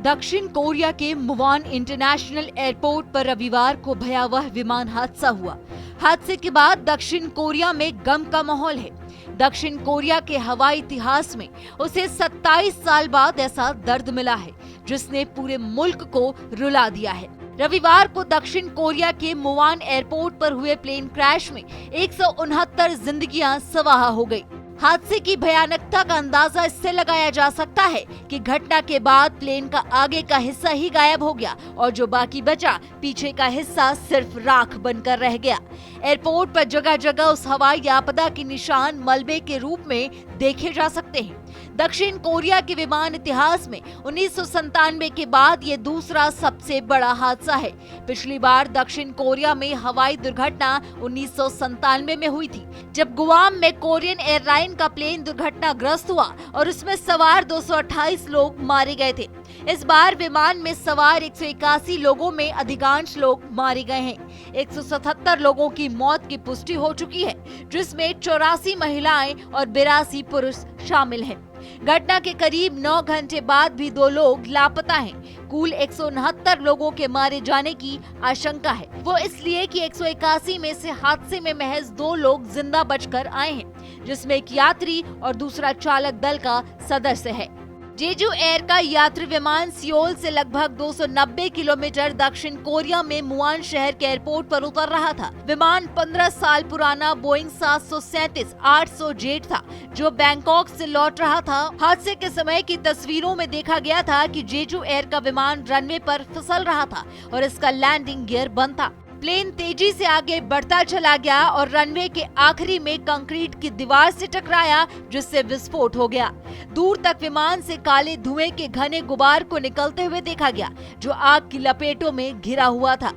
दक्षिण कोरिया के मुवान international airport पर रविवार को भयावह विमान हादसा हुआ। हादसे के बाद दक्षिण कोरिया में गम का माहौल है। दक्षिण कोरिया के हवाई इतिहास में उसे 27 साल बाद ऐसा दर्द मिला है जिसने पूरे मुल्क को रुला दिया है। रविवार को दक्षिण कोरिया के मुवान एयरपोर्ट पर हुए प्लेन क्रैश में 169 जिंदगियां स्वाहा हो गई। हादसे की भयानकता का अंदाजा इससे लगाया जा सकता है कि घटना के बाद प्लेन का आगे का हिस्सा ही गायब हो गया और जो बाकी बचा पीछे का हिस्सा सिर्फ राख बनकर रह गया। एयरपोर्ट पर जगह जगह उस हवाई आपदा के निशान मलबे के रूप में देखे जा सकते हैं। दक्षिण कोरिया के विमान इतिहास में 1997 के बाद ये दूसरा सबसे बड़ा हादसा है। पिछली बार दक्षिण कोरिया में हवाई दुर्घटना 1997 में हुई थी, जब गुआम में कोरियन एयरलाइन का प्लेन दुर्घटनाग्रस्त हुआ और उसमें सवार 228 लोग मारे गए थे। इस बार विमान में सवार 181 लोगों में अधिकांश लोग मारे गए हैं। 177 लोगों की मौत की पुष्टि हो चुकी है, जिसमें 84 महिलाएं और 82 पुरुष शामिल हैं। घटना के करीब 9 घंटे बाद भी 2 लोग लापता हैं। कुल 169 लोगों के मारे जाने की आशंका है। वो इसलिए कि 181 में से हादसे में महज 2 लोग जिंदा बचकर आए हैं, जिसमें एक यात्री और दूसरा चालक दल का सदस्य है। जेजू एयर का यात्री विमान सियोल से लगभग 290 किलोमीटर दक्षिण कोरिया में मुआन शहर के एयरपोर्ट पर उतर रहा था। विमान 15 साल पुराना बोइंग 737-800 जेट था, जो बैंकॉक से लौट रहा था। हादसे के समय की तस्वीरों में देखा गया था कि जेजू एयर का विमान रनवे पर फिसल रहा था और इसका लैंडिंग गियर बंद था। प्लेन तेजी से आगे बढ़ता चला गया और रनवे के आखिरी में कंक्रीट की दीवार से टकराया, जिससे विस्फोट हो गया। दूर तक विमान से काले धुएं के घने गुबार को निकलते हुए देखा गया, जो आग की लपेटों में घिरा हुआ था।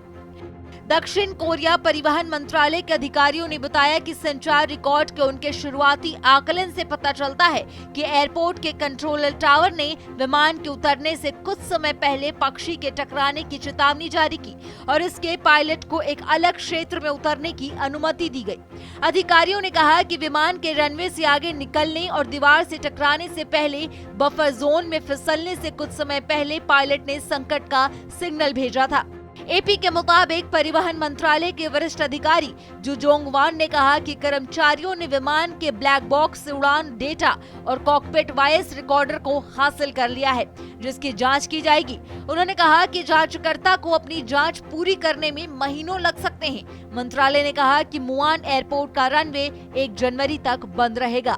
दक्षिण कोरिया परिवहन मंत्रालय के अधिकारियों ने बताया कि संचार रिकॉर्ड के उनके शुरुआती आकलन से पता चलता है कि एयरपोर्ट के कंट्रोल टावर ने विमान के उतरने से कुछ समय पहले पक्षी के टकराने की चेतावनी जारी की और इसके पायलट को एक अलग क्षेत्र में उतरने की अनुमति दी गई। अधिकारियों ने कहा कि विमान के रनवे से आगे निकलने और दीवार से टकराने से पहले बफर जोन में फिसलने से कुछ समय पहले पायलट ने संकट का सिग्नल भेजा था। एपी के मुताबिक परिवहन मंत्रालय के वरिष्ठ अधिकारी जू जोंग वान ने कहा कि कर्मचारियों ने विमान के ब्लैक बॉक्स से उड़ान डेटा और कॉकपिट वॉइस रिकॉर्डर को हासिल कर लिया है, जिसकी जांच की जाएगी। उन्होंने कहा कि जांचकर्ता को अपनी जांच पूरी करने में महीनों लग सकते हैं। मंत्रालय ने कहा कि मुआन एयरपोर्ट का रनवे 1 जनवरी तक बंद रहेगा।